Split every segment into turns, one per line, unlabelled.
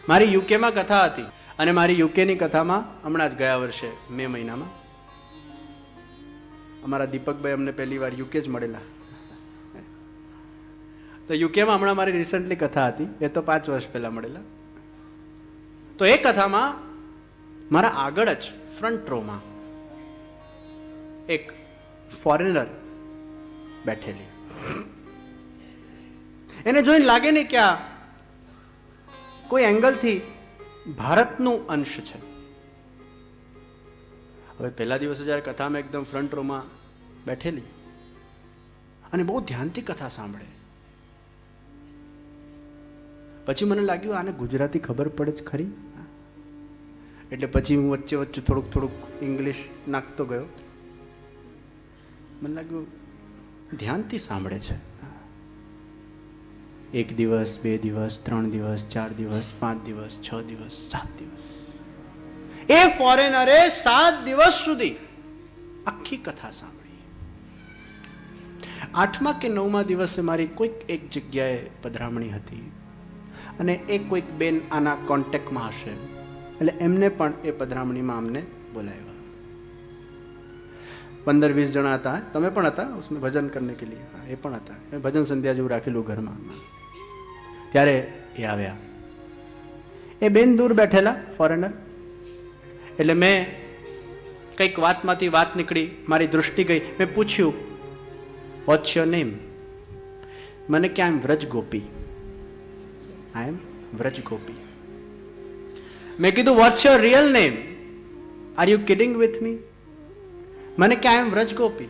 મારી યુકેમાં કથા હતી અને મારી યુકેની કથામાં હમણાં જ ગયા વર્ષે મે મહિનામાં અમારા દીપકભાઈ અમને પહેલી વાર યુકે જ મળેલા. તો યુકેમાં હમણાં મારી રિસન્ટલી કથા હતી, એ તો 5 વર્ષ પહેલા મળેલા. તો એ કથામાં મારા આગળ જ ફ્રન્ટ રોમાં એક ફોરેનર બેઠેલી. એને જોઈને લાગે ને કે આ કોઈ એંગલથી ભારતનું અંશ છે. હવે પહેલા દિવસે જ્યારે કથામાં એકદમ ફ્રન્ટ રોમાં બેઠેલી અને બહુ ધ્યાનથી કથા સાંભળે, પછી મને લાગ્યું આને ગુજરાતી ખબર પડે જ ખરી. એટલે પછી હું વચ્ચે વચ્ચે થોડુંક ઇંગ્લિશ નાખતો ગયો. મને લાગ્યું ધ્યાનથી સાંભળે છે. 1 દિવસ, 2 દિવસ, 3 દિવસ, 4 દિવસ, 5 દિવસ, 6 દિવસ, 7 દિવસ. એ ફોરેનરે 7 દિવસ સુધી આખી કથા સાંભળી. 8મા કે 9મા દિવસે મારી કોઈક એક જગ્યાએ પધરામણી હતી અને એ કોઈક બેન આના કોન્ટેક્ટમાં હશે, એટલે એમને પણ એ પધરામણીમાં અમને બોલાવ્યા. 15-20 જણા હતા. તમે પણ હતા उसमें ભજન કરને કે लिए? એ પણ હતા. ભજન સંધ્યા જેવું રાખેલું ઘરમાં. ત્યારે એ આવ્યા. એ બેન દૂર બેઠેલા ફોરેનર. એટલે મેં કંઈક વાતમાંથી વાત નીકળી, મારી દૃષ્ટિ ગઈ. મેં પૂછ્યું, વોટ્સ યોર નેમ? મને કે આઈ એમ વ્રજ ગોપી. આઈ એમ વ્રજ ગોપી. મેં કીધું, what's your real name? Are you kidding with me? મને કે આઈ એમ વ્રજ ગોપી.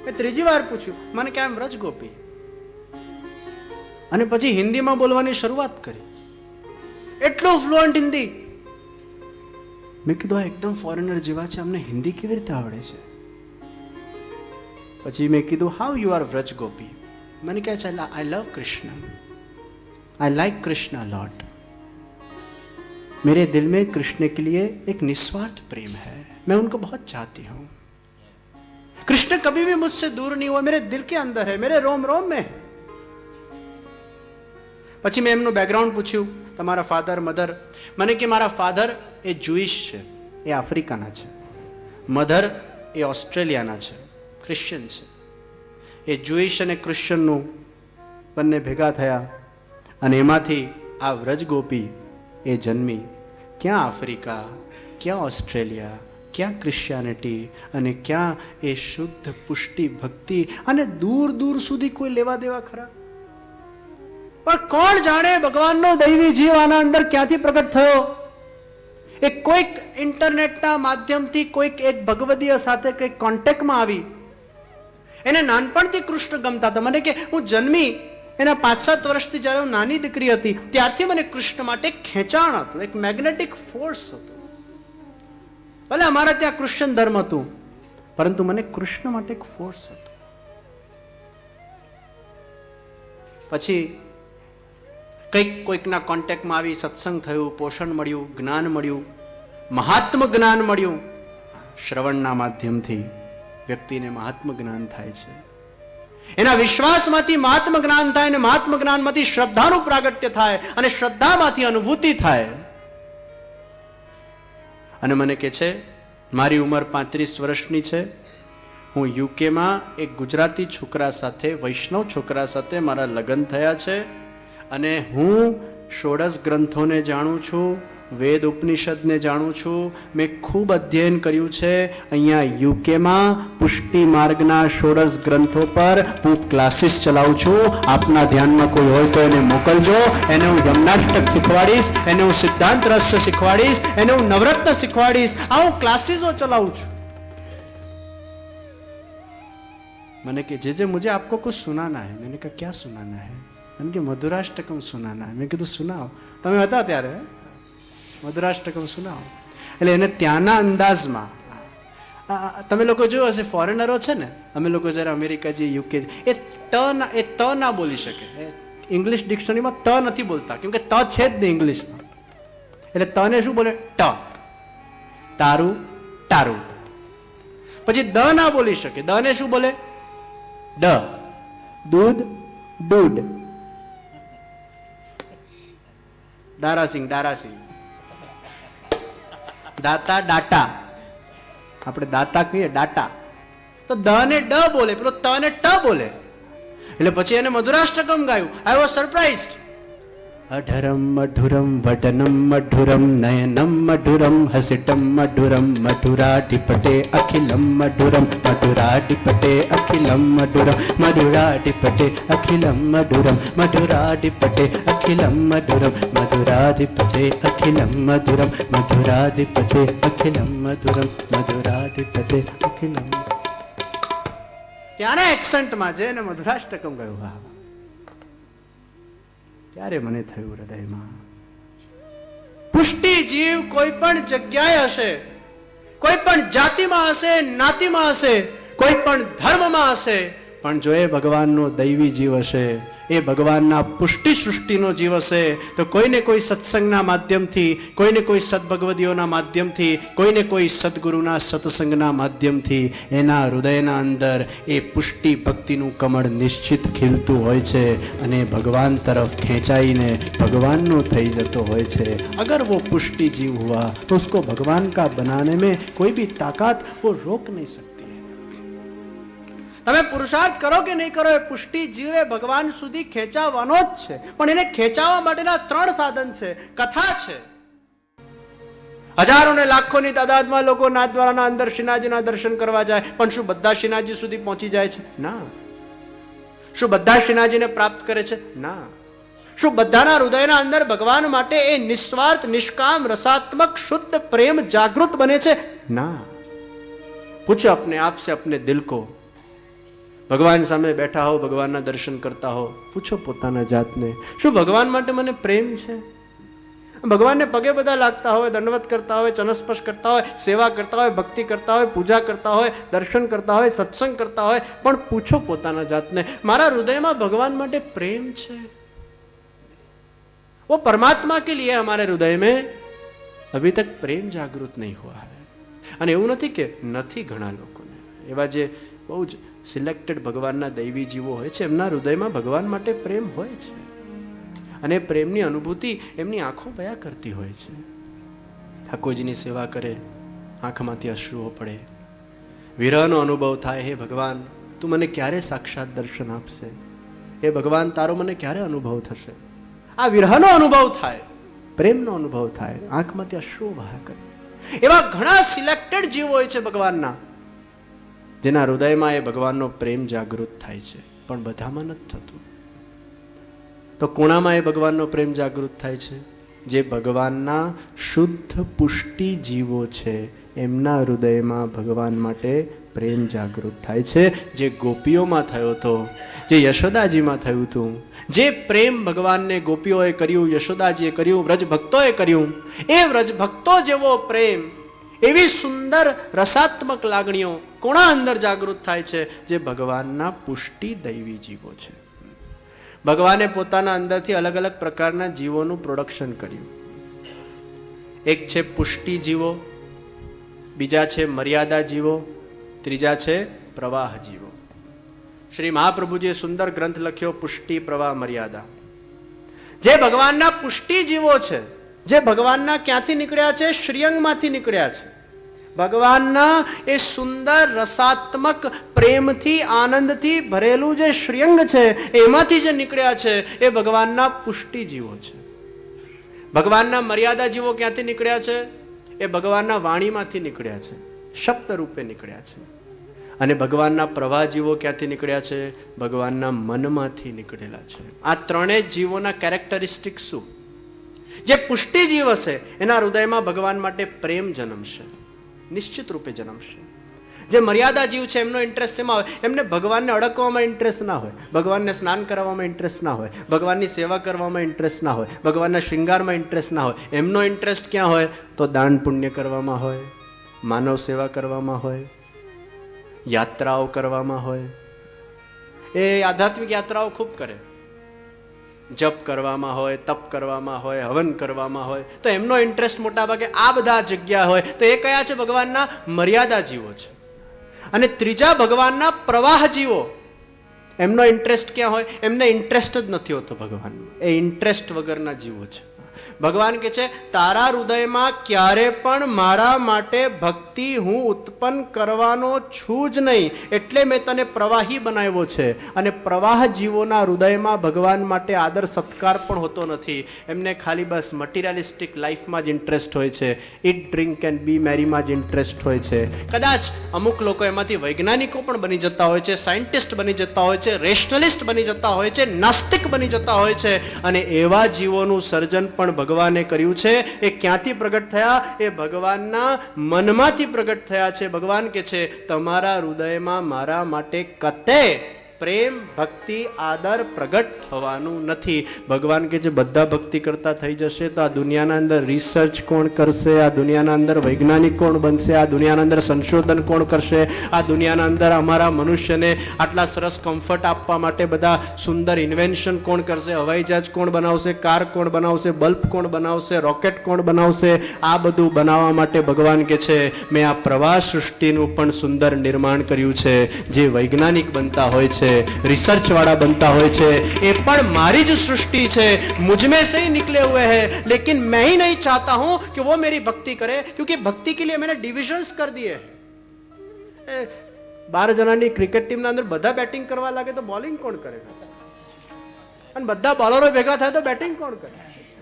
મેં 3જી વાર પૂછ્યું, મને કે આઈ એમ વ્રજ ગોપી. અને પછી હિન્દીમાં બોલવાની શરૂઆત કરી. એટલું ફ્લુઅન્ટ હિન્દી. મેં કીધું આ એકદમ ફોરેનર જેવા છે, અમને હિન્દી કેવી રીતે આવડે છે? પછી મેં કીધું, how you are Vraj Gopi? મને કહે છે, I love Krishna, I like Krishna lot, मेरे दिल में कृष्ण के लिए एक निस्वार्थ प्रेम है, मैं उनको बहुत चाहती हूं. कृष्ण कभी भी मुझसे दूर नहीं हुआ, मेरे दिल के अंदर है, मेरे रोम रोम में है. પછી મેં એમનું બેકગ્રાઉન્ડ પૂછ્યું, તમારા ફાધર મધર? મને કે મારા ફાધર એ જુઈશ છે, એ આફ્રિકાના છે. મધર એ ઓસ્ટ્રેલિયાના છે, ક્રિશ્ચિયન છે. એ જુઈશ અને ક્રિશ્ચિયનનું બંને ભેગા થયા અને એમાંથી આ વ્રજ ગોપી એ જન્મી. ક્યાં આફ્રિકા, ક્યાં ઓસ્ટ્રેલિયા, ક્યાં ક્રિશ્ચિયાનિટી અને ક્યાં એ શુદ્ધ પુષ્ટિ ભક્તિ, અને દૂર દૂર સુધી કોઈ લેવા દેવા ખરા? પણ કોણ જાણે ભગવાનનો દૈવી જીવ આના અંદર ક્યાંથી પ્રગટ થયો? એ કોઈક ઇન્ટરનેટના માધ્યમથી કોઈક એક ભગવદીય સાથે કંઈક કોન્ટેક્ટમાં આવી. એને નાનપણથી કૃષ્ણ ગમતા હતા. મને કે હું જન્મી એના 5-7 વર્ષથી જ્યારે હું નાની દીકરી હતી ત્યારથી મને કૃષ્ણ માટે ખેંચાણ હતું, એક મેગ્નેટિક ફોર્સ હતો. ભલે અમારા ત્યાં ક્રિશ્ચન ધર્મ હતું, પરંતુ મને કૃષ્ણ માટે એક ફોર્સ હતો. પછી કોઈકના કોન્ટેક્ટમાં આવી, સત્સંગ થયું, પોષણ મળ્યું, જ્ઞાન મળ્યું, મહાત્મ જ્ઞાન મળ્યું. શ્રવણના માધ્યમથી વ્યક્તિને મહાત્મ જ્ઞાન થાય છે. એના વિશ્વાસમાંથી મહાત્મ જ્ઞાન થાય અને મહાત્મ જ્ઞાનમાંથી શ્રદ્ધાનું પ્રાગટ્ય થાય અને શ્રદ્ધામાંથી અનુભૂતિ થાય. અને મને કહે છે, મારી ઉંમર 35 વર્ષની છે. હું યુકેમાં એક ગુજરાતી છોકરા સાથે, વૈષ્ણવ છોકરા સાથે મારા લગ્ન થયા છે અને હું 16 ગ્રંથોને જાણું છું, વેદ ઉપનિષદને જાણું છું. મેં ખૂબ અધ્યયન કર્યું છે. અહીંયા યુકેમાં પુષ્ટિ માર્ગના 16 ગ્રંથો પર હું ક્લાસીસ ચલાવું છું. આપના ધ્યાનમાં કોઈ હોય તો એને મોકલજો. એને હું યમનાષ્ટક શીખવાડીશ, એને હું સિદ્ધાંત રહસ્ય શીખવાડીશ, એને હું નવરત્ન શીખવાડીશ. આ હું ક્લાસીસો ચલાવું છું. मैंने कहा जे मुझे आपको कुछ सुनाना है. मैंने कहा क्या सुनाना है? मैंने कहा मधुराष्टकम सुनाना है. મેં કીધું સુનાવો. તમે હતા ત્યારે મધુરાષ્ટકમ સુનાવો. એટલે એને ત્યાંના અંદાજમાં, તમે લોકો જોયું હશે ફોરેનરો છે ને, અમે લોકો જ્યારે અમેરિકા જઈએ, યુકે, એ ત ના બોલી શકે. ઇંગ્લિશ ડિક્શનરીમાં ત નથી બોલતા, કેમ કે ત છે જ નહીં ઇંગ્લિશમાં. એટલે તને શું બોલે? ટ, તારું, તારું. પછી દ ના બોલી શકે. દ ને શું બોલે? ડ, દૂધ દૂધ. દારાસિંહ દારાસિંહ. દાતા દાટા. આપણે દાતા કહીએ ડાટા. તો દ ને ડ બોલે, પેલો ત ને ટ બોલે. એટલે પછી એને મધુરાષ્ટકમ ગાયું. I was surprised. અઢરમ મધુરમ વદનમ મધુરમ નયનમ મધુરમ હસિતમ મધુરમ મધુરાધિપતે અખિલમ મધુરમ મધુરાધિપતે અખિલમ મધુરમ મધુરાધિપતે અખિલમ મધુરમ મધુરાધિપતે અખિલમ મધુરમ મધુરાધિપતે અખિલમ મધુરમ મધુરાધિપતે અખિલમ મધુરમ મધુરાધિપતે અખિલમ. ત્યાંના એક્સેન્ટમાં છે એને મધુરાષ્ટકમ ગયું. હા, ત્યારે મને થયું હૃદયમાં, પુષ્ટિ જીવ કોઈ પણ જગ્યાએ હશે, કોઈ પણ જાતિમાં હશે, નાતિમાં હશે, કોઈ પણ ધર્મમાં હશે, પણ જો એ ભગવાનનો દૈવી જીવ હશે, એ ભગવાનના પુષ્ટિ સૃષ્ટિનો જીવ હશે, તો કોઈને કોઈ સત્સંગના માધ્યમથી, કોઈને કોઈ સદભગવદીઓના માધ્યમથી, કોઈને કોઈ સદગુરુના સત્સંગના માધ્યમથી એના હૃદયના અંદર એ પુષ્ટિ ભક્તિનું કમળ નિશ્ચિત ખીલતું હોય છે અને ભગવાન તરફ ખેંચાઈને ભગવાનનો થઈ જતો હોય છે. અગર वो पुष्टि जीव हुआ तो उसको भगवान का बनाने में कोई भी ताकत वो रोक नहीं सकती. તમે પુરુષાર્થ કરો કે નહીં કરો, એ પુષ્ટિ જીવે ભગવાન સુધી ખેંચાવવાનો જ છે. પણ એને ખેંચાવવા માટેના 3 સાધન છે. કથા છે. હજારો ને લાખોની તાદાદમાં લોકો નાથદ્વારાના અંદર શ્રીનાથજીના દર્શન કરવા જાય, પણ શું બધા શ્રીનાથજી સુધી પહોંચી જાય છે? ના. શું બધા શ્રીનાથજીને પ્રાપ્ત કરે છે? ના. શું બધાના હૃદયના અંદર ભગવાન માટે એ નિસ્વાર્થ નિષ્કામ રસાત્મક શુદ્ધ પ્રેમ જાગૃત બને છે? ના. પૂછો अपने आप से अपने दिल को. ભગવાન સામે બેઠા હો, ભગવાનના દર્શન કરતા હો, પૂછો પોતાના જાતને, શું ભગવાન માટે મને પ્રેમ છે? ભગવાનને પગે બધા લાગતા હોય, દંડવત કરતા હોય, ચનસ્પર્શ કરતા હોય, સેવા કરતા હોય, ભક્તિ કરતા હોય, પૂજા કરતા હોય, દર્શન કરતા હોય, સત્સંગ કરતા હોય, પણ પૂછો પોતાના જાતને, મારા હૃદયમાં ભગવાન માટે પ્રેમ છે? वो परमात्मा के लिए हमारे हृदय में अभी तक प्रेम जागृत नहीं हुआ है. અને એવું નથી કે નથી, ઘણા લોકોને એવા જે બહુ જ સિલેક્ટેડ ભગવાનના દૈવી જીવો હોય છે, એમના હૃદયમાં ભગવાન માટે પ્રેમ હોય છે અને પ્રેમની અનુભૂતિ એમની આંખો બયા કરતી હોય છે. ઠાકોરજીની સેવા કરે, આંખમાંથી અશ્રુઓ પડે, વિરહનો અનુભવ થાય, હે ભગવાન તું મને ક્યારે સાક્ષાત દર્શન આપશે? હે ભગવાન તારો મને ક્યારે અનુભવ થશે? આ વિરહનો અનુભવ થાય, પ્રેમનો અનુભવ થાય, આંખમાંથી અશ્રુઓ વહા કરે. એવા ઘણા સિલેક્ટેડ જીવો હોય છે ભગવાનના, જેના હૃદયમાં એ ભગવાનનો પ્રેમ જાગૃત થાય છે, પણ બધામાં નથી થતું. તો કોણામાં એ ભગવાનનો પ્રેમ જાગૃત થાય છે? જે ભગવાનના શુદ્ધ પુષ્ટિ જીવો છે, એમના હૃદયમાં ભગવાન માટે પ્રેમ જાગૃત થાય છે. જે ગોપીઓમાં થયો હતો, જે યશોદાજીમાં થયું હતું, જે પ્રેમ ભગવાનને ગોપીઓએ કર્યું, યશોદાજીએ કર્યું, વ્રજ ભક્તોએ કર્યું, એ વ્રજ ભક્તો જેવો પ્રેમ, એવી સુંદર રસાત્મક લાગણીઓ કોના અંદર જાગૃત થાય છે? જે ભગવાનના પુષ્ટિ દૈવી જીવો છે. ભગવાને પોતાના અંદરથી અલગ અલગ પ્રકારના જીવોનું પ્રોડક્શન કર્યું. એક છે પુષ્ટિ જીવો, બીજા છે મર્યાદા જીવો, ત્રીજા છે પ્રવાહ જીવો. શ્રી મહાપ્રભુજીએ સુંદર ગ્રંથ લખ્યો પુષ્ટિ પ્રવાહ મર્યાદા. જે ભગવાનના પુષ્ટિ જીવો છે, જે ભગવાનના ક્યાંથી નીકળ્યા છે? શ્રીઅંગમાંથી નીકળ્યા છે. ભગવાનના એ સુંદર રસાત્મક પ્રેમથી, આનંદથી ભરેલું જે શ્રીઅંગ છે, એમાંથી જે નીકળ્યા છે એ ભગવાનના પુષ્ટિ જીવો છે. ભગવાનના મર્યાદા જીવો ક્યાંથી નીકળ્યા છે? એ ભગવાનના વાણીમાંથી નીકળ્યા છે, શબ્દ રૂપે નીકળ્યા છે. અને ભગવાનના પ્રવાહ જીવો ક્યાંથી નીકળ્યા છે? ભગવાનના મનમાંથી નીકળેલા છે. આ ત્રણેય જીવોના કેરેક્ટરિસ્ટિક શું? જે પુષ્ટિ જીવ હશે એના હૃદયમાં ભગવાન માટે પ્રેમ જન્મશે, નિશ્ચિત રૂપે જન્મશે. જે મર્યાદા જીવ છે એમનો ઇન્ટરેસ્ટ શેમાં હોય? એમને ભગવાનને અડકવામાં ઇન્ટરેસ્ટ ના હોય, ભગવાનને સ્નાન કરાવવામાં ઇન્ટરેસ્ટ ના હોય, ભગવાનની સેવા કરવામાં ઇન્ટરેસ્ટ ના હોય, ભગવાનના શૃંગારમાં ઇન્ટરેસ્ટ ના હોય. એમનો ઇન્ટરેસ્ટ ક્યાં હોય? તો દાન પુણ્ય કરવામાં હોય, માનવ સેવા કરવામાં હોય, યાત્રાઓ કરવામાં હોય. એ આધ્યાત્મિક યાત્રાઓ ખૂબ કરે, જપ કરવામાં હોય, તપ કરવામાં હોય, હવન કરવામાં હોય. તો એમનો ઇન્ટરેસ્ટ મોટા ભાગે આ બધા જગ્યા હોય. તો એ કયા છે? ભગવાનના મર્યાદા જીવો છે. અને ત્રીજા ભગવાનના પ્રવાહ જીવો, એમનો ઇન્ટરેસ્ટ ક્યાં હોય? એમને ઇન્ટરેસ્ટ જ નથી હોતો ભગવાનમાં. એ ઇન્ટરેસ્ટ વગરના જીવો છે. ભગવાન કહે છે તારા હૃદયમાં ક્યારે પણ મારા માટે ભક્તિ હું ઉત્પન્ન કરવાનો છું જ નહીં, એટલે મેં તને પ્રવાહી બનાવ્યો છે. અને પ્રવાહ જીવોના હૃદયમાં ભગવાન માટે આદર સત્કાર પણ હોતો નથી. એમને ખાલી બસ મટીરિયલિસ્ટિક લાઈફમાં જ ઇન્ટરેસ્ટ હોય છે. ઇટ ડ્રિંક એન્ડ બી મેરીમાં જ ઇન્ટરેસ્ટ હોય છે. કદાચ અમુક લોકો એમાંથી વૈજ્ઞાનિકો પણ બની જતા હોય છે, સાયન્ટિસ્ટ બની જતા હોય છે, રેશનલિસ્ટ બની જતા હોય છે, નાસ્તિક બની જતા હોય છે. અને એવા જીવોનું સર્જન પણ ભગવાને કર્યું છે. એ ક્યાંથી પ્રગટ થયા? એ ભગવાનના મનમાંથી પ્રગટ થયા છે. ભગવાન કે છે તમારા હૃદયમાં મારા માટે કતે પ્રેમ ભક્તિ આદર પ્રગટ થવાનું નથી. ભગવાન કે જે બધા ભક્તિ કરતા થઈ જશે તો આ દુનિયાના અંદર રિસર્ચ કોણ કરશે? આ દુનિયાના અંદર વૈજ્ઞાનિક કોણ બનશે? આ દુનિયાના અંદર સંશોધન કોણ કરશે? આ દુનિયાના અંદર અમારા મનુષ્યને આટલા સરસ કમ્ફર્ટ આપવા માટે બધા સુંદર ઇન્વેન્શન કોણ કરશે? હવાઈ જહાજ કોણ બનાવશે? કાર કોણ બનાવશે? બલ્બ કોણ બનાવશે? રોકેટ કોણ બનાવશે? આ બધું બનાવવા માટે ભગવાન કે છે મેં આ પ્રવાહ સૃષ્ટિનું પણ સુંદર નિર્માણ કર્યું છે. જે વૈજ્ઞાનિક બનતા હોય છે, रिसर्च वाला बनता हो ये पण मारी जो सृष्टि है, मुझ में से ही निकले हुए हैं. लेकिन मैं ही नहीं चाहता हूं कि वो मेरी भक्ति करे, क्योंकि भक्ति के लिए मैंने डिविजन्स कर दिए. 12 જણાની ક્રિકેટ ટીમના અંદર બધા બેટિંગ કરવા લાગે તો બોલિંગ કોણ કરે? અને બધા બોલરો ભેગા થાય તો બેટિંગ કોણ કરે?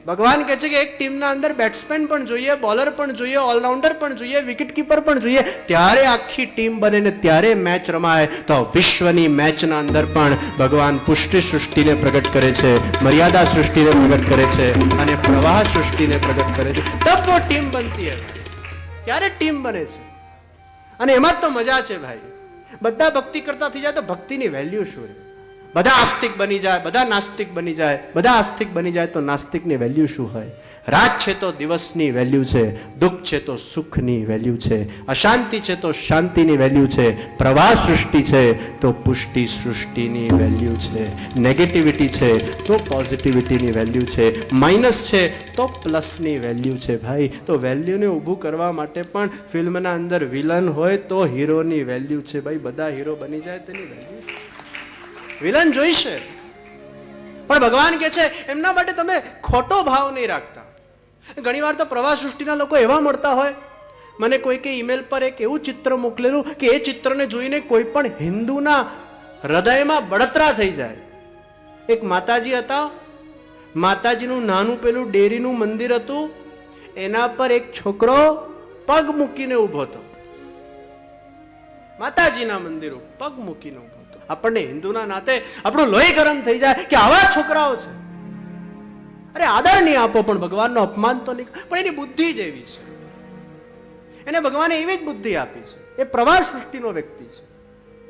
ભગવાન કહે છે કે એક ટીમના અંદર બેટ્સમેન પણ જોઈએ, બોલર પણ જોઈએ, ઓલરાઉન્ડર પણ જોઈએ, વિકેટ કીપર પણ જોઈએ, ત્યારે આખી ટીમ બને ને ત્યારે મેચ રમાય. તો વિશ્વની મેચના અંદર પણ ભગવાન પુષ્ટિ સૃષ્ટિને પ્રગટ કરે છે, મર્યાદા સૃષ્ટિને પ્રગટ કરે છે અને પ્રવાહ સૃષ્ટિને પ્રગટ કરે છે. તબ वो ટીમ બનતી है, ત્યારે ટીમ બને છે. અને એમાં જ તો મજા છે ભાઈ. બધા ભક્તિ કરતા થઈ જાય તો ભક્તિની વેલ્યુ શું રહે? બધા આસ્તિક બની જાય, બધા નાસ્તિક બની જાય, બધા આસ્તિક બની જાય તો નાસ્તિકની વેલ્યુ શું હોય? રાત છે તો દિવસની વેલ્યુ છે, દુઃખ છે તો સુખની વેલ્યુ છે, અશાંતિ છે તો શાંતિની વેલ્યુ છે, પ્રવાહ સૃષ્ટિ છે તો પુષ્ટિ સૃષ્ટિની વેલ્યુ છે, નેગેટિવિટી છે તો પોઝિટિવિટીની વેલ્યુ છે, માઇનસ છે તો પ્લસની વેલ્યુ છે. ભાઈ તો વેલ્યુને ઊભું કરવા માટે પણ ફિલ્મના અંદર વિલન હોય તો હીરોની વેલ્યુ છે. ભાઈ બધા હીરો બની જાય તેની વેલ્યુ, વિલન જોઈશે. પણ ભગવાન કે છે એમના માટે તમે ખોટો ભાવ નહીં રાખતા. ઘણી વાર તો પ્રવાહ સૃષ્ટિના લોકો એવા મળતા હોય, મને કોઈ કે ઈમેલ પર એક એવું ચિત્ર મોકલેલું કે એ ચિત્રને જોઈને કોઈ પણ હિન્દુના હૃદયમાં બળતરા થઈ જાય. એક માતાજી હતા, માતાજીનું નાનું પેલું ડેરીનું મંદિર હતું, એના પર એક છોકરો પગ મૂકીને ઊભો હતો. માતાજીના મંદિર પગ મૂકીને ઊભો. આપણને હિન્દુના નાતે આપણું લોહી ગરમ થઈ જાય કે આવા છોકરાઓ છે. અરે આદર નહીં આપો પણ ભગવાનનો અપમાન તો નહીં. પણ એની બુદ્ધિ જ એવી છે, એને ભગવાને એવી જ બુદ્ધિ આપી છે. એ પ્રવાહ સૃષ્ટિનો વ્યક્તિ છે.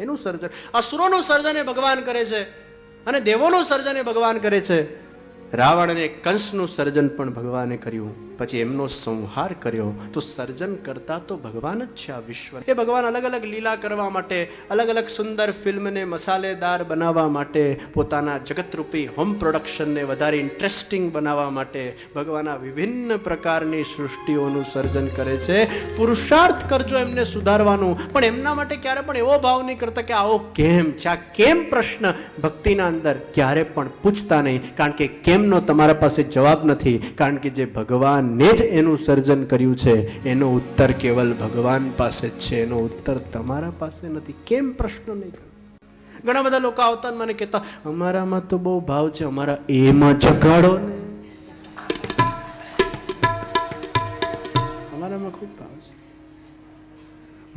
એનું સર્જન, અસુરોનું સર્જન એ ભગવાન કરે છે અને દેવોનું સર્જન એ ભગવાન કરે છે. રાવણ અને કંસનું સર્જન પણ ભગવાને કર્યું, પછી એમનો સંહાર કર્યો. તો સર્જન કરતા તો ભગવાન જ છે આ વિશ્વ. એ ભગવાન અલગ અલગ લીલા કરવા માટે, અલગ અલગ સુંદર ફિલ્મને મસાલેદાર બનાવવા માટે, પોતાના જગતરૂપી હોમ પ્રોડક્શનને વધારે ઇન્ટરેસ્ટિંગ બનાવવા માટે ભગવાન આ વિભિન્ન પ્રકારની સૃષ્ટિઓનું સર્જન કરે છે. પુરુષાર્થ કરજો એમને સુધારવાનું, પણ એમના માટે ક્યારે પણ એવો ભાવ નહીં કરતા કે આવો કેમ છે. આ કેમ પ્રશ્ન ભક્તિના અંદર ક્યારે પણ પૂછતા નહીં, કારણ કે કેમનો તમારા પાસે જવાબ નથી. કારણ કે જે ભગવાન ને જ એનું સર્જન કર્યું છે એનો ઉત્તર કેવલ ભગવાન પાસે જ છે, એનો ઉત્તર તમારા પાસે નથી. કેમ પ્રશ્ન નહીં કરો. ઘણા બધા લોકો આવતા મને કહેતા અમારામાં તો બહુ ભાવ છે, અમારા એમાં જગાડો ને. અમારામાં ખૂબ ભાવ છે.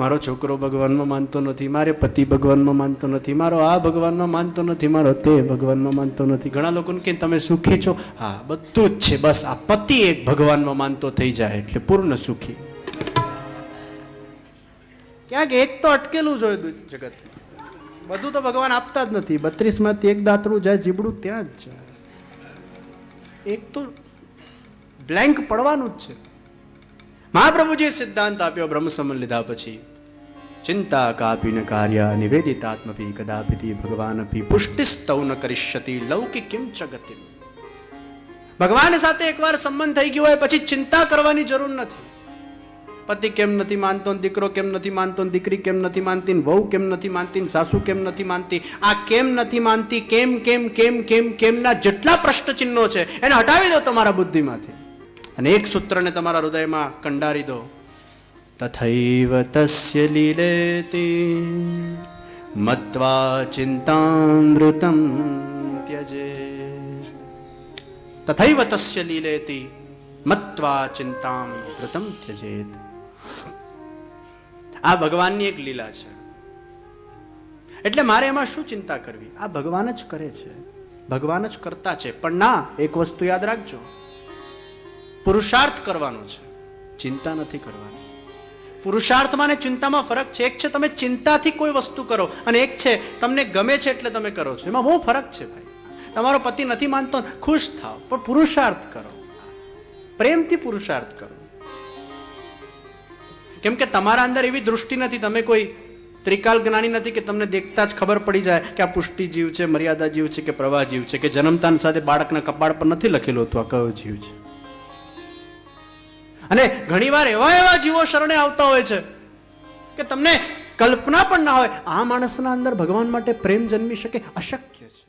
મારો છોકરો ભગવાનમાં માનતો નથી, મારે પતિ ભગવાનમાં માનતો નથી, મારો આ ભગવાનમાં માનતો નથી, મારો તે ભગવાનમાં માનતો નથી. ઘણા લોકોને કે તમે સુખી છો? હા બધું જ છે, બસ આ પતિ એક ભગવાનમાં માનતો થઈ જાય એટલે પૂર્ણ સુખી. ક્યાંક એક તો અટકેલું જોઈએ જગત. બધું તો ભગવાન આપતા જ નથી. 32 માંથી એક દાંતરું જાય, જીબડું ત્યાં જ જાય. એક તો બ્લેન્ક પડવાનું જ છે. મહાપ્રભુજીએ સિદ્ધાંત આપ્યો બ્રહ્મ સમન લીધા પછી, ચિંતા કાપી ન કાર્ય નિવેદિતાત્મપી કદાપિ ભગવાન અપી પુષ્ટિસ્તૌ ન કરિષ્યતિ લૌકિકિમ ચ ગતિમ. ભગવાન સાથે એકવાર સંબંધ થઈ ગયો હોય પછી ચિંતા કરવાની જરૂર નથી. પતિ કેમ નથી માનતો, દીકરો કેમ નથી માનતો, દીકરી કેમ નથી માનતી, વહુ કેમ નથી માનતી, સાસુ કેમ નથી માનતી, આ કેમ નથી માનતી, કેમ કેમ કેમ કેમ કેમના જેટલા પ્રશ્ન ચિહ્નો છે એને હટાવી દો તમારા બુદ્ધિમાંથી અને એક સૂત્રને તમારા હૃદયમાં કંડારી દો. તથૈવ તસ્ય લીલેતિ મત્વા ચિંતામૃતમ ત્યજેત. તથૈવ તસ્ય લીલેતિ મત્વા ચિંતામૃતમ ત્યજેત. આ ભગવાનની એક લીલા છે. એટલે મારે એમાં શું ચિંતા કરવી? આ ભગવાન જ કરે છે, ભગવાન જ કરતા છે. પણ ના, એક વસ્તુ યાદ રાખજો, પુરુષાર્થ કરવાનો છે, ચિંતા નથી કરવાની. પુરુષાર્થમાં ને ચિંતામાં ફરક છે. એક છે તમે ચિંતાથી કોઈ વસ્તુ કરો અને એક છે તમને ગમે છે એટલે તમે કરો છો. એમાં બહુ ફરક છે ભાઈ. તમારો પતિ નથી માનતો, ખુશ થાવ, પણ પુરુષાર્થ કરો, પ્રેમથી પુરુષાર્થ કરો. કેમ કે તમારા અંદર એવી દૃષ્ટિ નથી, તમે કોઈ ત્રિકાલ જ્ઞાની નથી કે તમને દેખતા જ ખબર પડી જાય કે આ પુષ્ટિ જીવ છે, મર્યાદા જીવ છે કે પ્રવાહ જીવ છે, કે જન્મતાન સાથે બાળકના કપાળ પર નથી લખેલું હતું આ કયો જીવ છે. અને ઘણીવાર એવા એવા જીવો શરણે આવતા હોય છે કે તમને કલ્પના પણ ના હોય આ માણસના અંદર ભગવાન માટે પ્રેમ જન્મી શકે, અશક્ય છે.